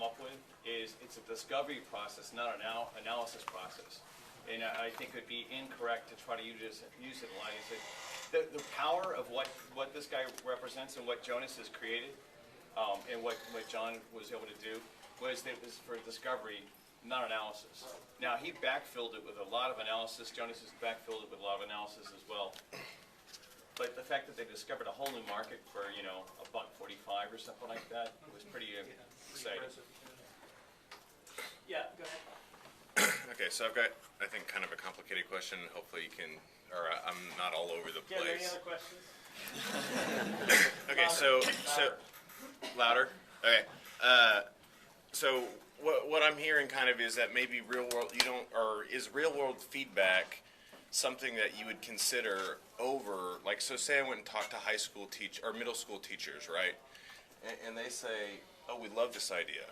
come up with is it's a discovery process, not an analysis process. And I think it would be incorrect to try to use it a lot. The power of what this guy represents and what Jonas has created, and what John was able to do, was that it was for discovery, not analysis. Now, he backfilled it with a lot of analysis. Jonas has backfilled it with a lot of analysis as well. But the fact that they discovered a whole new market for, $1.45 or something like that, was pretty exciting. Yeah, go ahead. Okay, so I've got, I think, kind of a complicated question. Hopefully you can, or I'm not all over the place. Yeah, any other questions? Okay, so louder. Okay, so what I'm hearing kind of is that maybe real world is real world feedback something that you would consider over, like, so say I went and talked to high school or middle school teachers, right? And they say, oh, we love this idea.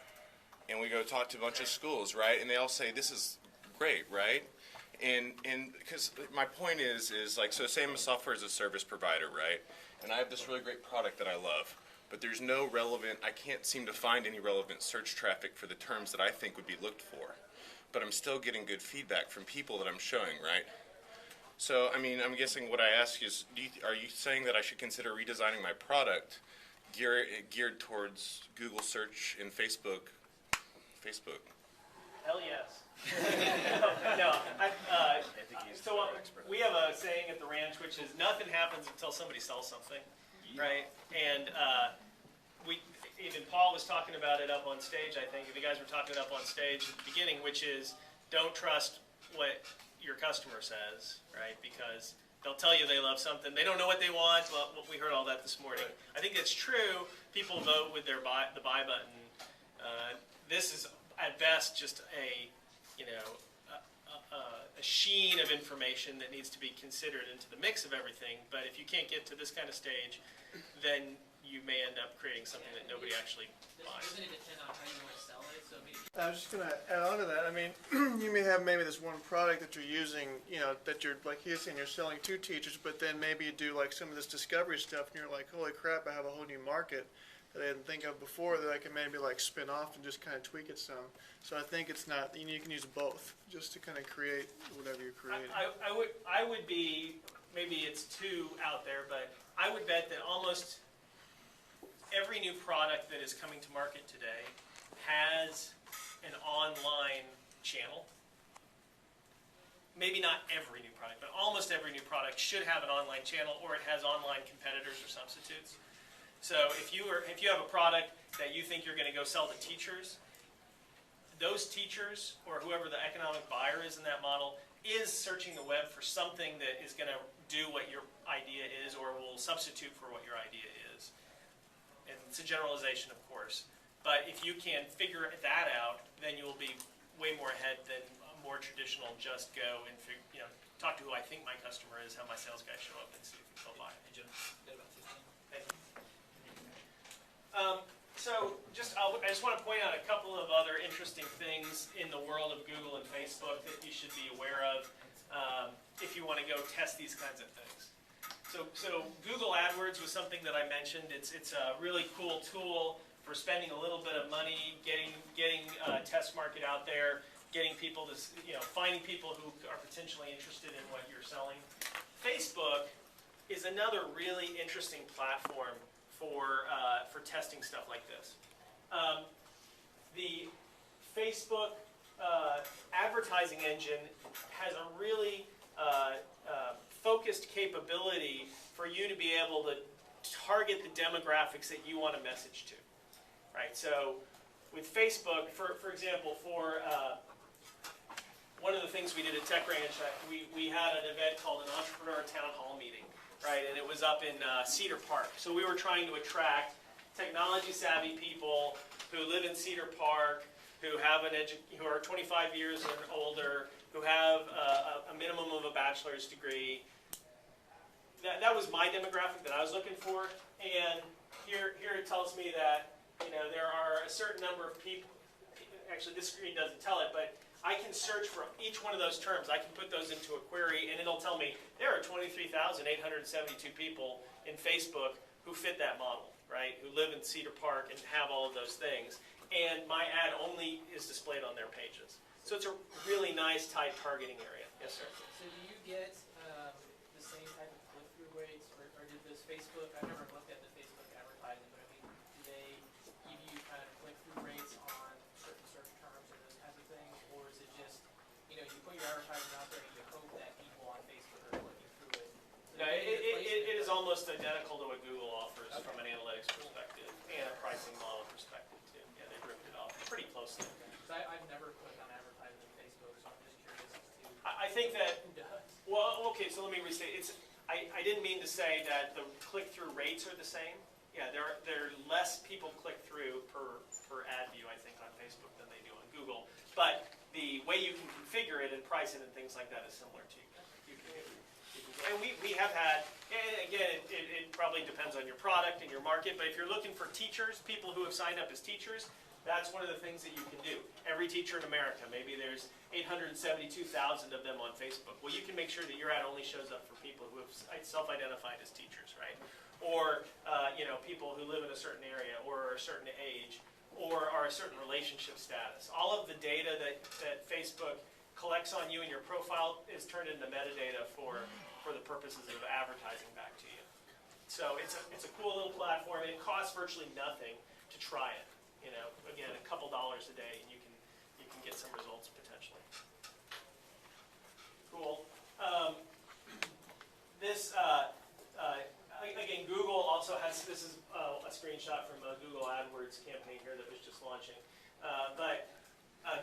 And we go talk to a bunch of schools, right? And they all say, this is great, right? And because my point is like, so say I'm a software as a service provider, right? And I have this really great product that I love, but there's no relevant, I can't seem to find any relevant search traffic for the terms that I think would be looked for. But I'm still getting good feedback from people that I'm showing, right? So, I mean, I'm guessing what I ask is, are you saying that I should consider redesigning my product geared towards Google search and Facebook? Hell yes. No. So we have a saying at the ranch, which is nothing happens until somebody sells something, right? And even Paul was talking about it up on stage, I think. You guys were talking it up on stage at the beginning, which is don't trust what your customer says, right? Because they'll tell you they love something. They don't know what they want. Well, we heard all that this morning. Right. I think it's true. People vote with the buy button. This is at best just a sheen of information that needs to be considered into the mix of everything. But if you can't get to this kind of stage, then you may end up creating something that nobody actually buys. Doesn't it depend on how you want to sell it? So I was just going to add on to that. I mean, you may have maybe this one product that you're using, that you're, like he's saying, you're selling to teachers, but then maybe you do like some of this discovery stuff, and you're like, holy crap, I have a whole new market that I didn't think of before that I can maybe like spin off and just kind of tweak it some. So I think it's not, you can use both just to kind of create whatever you're creating. I would be, maybe it's too out there, but I would bet that almost every new product that is coming to market today has an online channel. Maybe not every new product, but almost every new product should have an online channel, or it has online competitors or substitutes. So if you have a product that you think you're going to go sell to teachers, those teachers or whoever the economic buyer is in that model is searching the web for something that is going to do what your idea is or will substitute for what your idea is. And it's a generalization, of course. But if you can figure that out, then you will be way more ahead than a more traditional just go and talk to who I think my customer is, have my sales guy show up and see if they'll buy it. Hey, Jim. Thank you. I just want to point out a couple of other interesting things in the world of Google and Facebook that you should be aware of if you want to go test these kinds of things. So Google AdWords was something that I mentioned. It's a really cool tool for spending a little bit of money, getting test market out there, getting people to, finding people who are potentially interested in what you're selling. Facebook is another really interesting platform for testing stuff like this. The Facebook advertising engine has a really focused capability for you to be able to target the demographics that you want to message to. Right, so with Facebook, for example, one of the things we did at Tech Ranch, we had an event called an Entrepreneur Town Hall Meeting, right, and it was up in Cedar Park. So we were trying to attract technology-savvy people who live in Cedar Park, who are 25 years and older, who have a minimum of a bachelor's degree. That was my demographic that I was looking for, and here it tells me that there are a certain number of people. Actually, this screen doesn't tell it, but I can search for each one of those terms. I can put those into a query, and it'll tell me there are 23,872 people in Facebook who fit that model, right? Who live in Cedar Park and have all of those things. and my ad only is displayed on their pages. So it's a really nice tight targeting area. Yes, sir. So do you get the same type of click-through rates, or did this Facebook, I've never looked at the Facebook advertising, but I mean, do they give you kind of click-through rates on certain search terms and those kinds of things? Or is it just, you put your advertising out there and you hope that people on Facebook are clicking through it? So No, do you get it placement is of- almost identical to what Google offers from an analytics perspective and a pricing model perspective too. Yeah, they ripped it off pretty closely. Because I've never clicked on advertising on Facebook, so I'm just curious as to I think that, who does. well, okay, so let me restate. I didn't mean to say that the click-through rates are the same. Yeah, there are less people click through per ad view, I think, on Facebook than they do on Google. But the way you can configure it and price it and things like that is similar to and we have had, and again, it probably depends on your product and your market, but if you're looking for teachers, people who have signed up as teachers, that's one of the things that you can do. Every teacher in America, maybe there's 872,000 of them on Facebook. Well, you can make sure that your ad only shows up for people who have self-identified as teachers, right? Or, people who live in a certain area or are a certain age or are a certain relationship status. All of the data that Facebook collects on you and your profile is turned into metadata for the purposes of advertising back to you. So it's a cool little platform. It costs virtually nothing to try it. Again, a couple dollars a day, and you can get some results potentially. Cool. Again, Google also has, this is a screenshot from a Google AdWords campaign here that was just launching.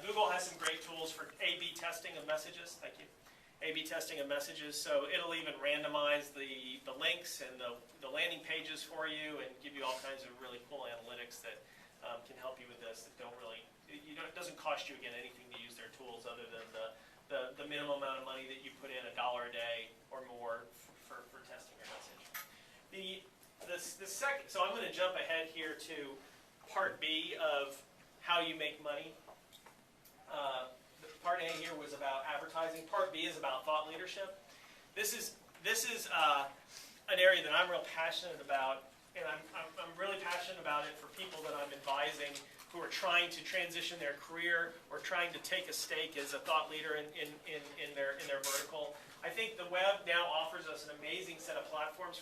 Google has some great tools for A/B testing of messages. Thank you. A/B testing of messages, so it'll even randomize the links and the landing pages for you and give you all kinds of really cool analytics that can help you with this. That don't really, it doesn't cost you again anything to use their tools other than the minimum amount of money that you put in, $1 a day or more for testing your message. The second, so I'm going to jump ahead here to part B of how you make money. Part A here was about advertising. Part B is about thought leadership. This is an area that I'm real passionate about, and I'm really passionate about it for people that I'm advising who are trying to transition their career or trying to take a stake as a thought leader in their vertical. I think the web now offers us an amazing set of platforms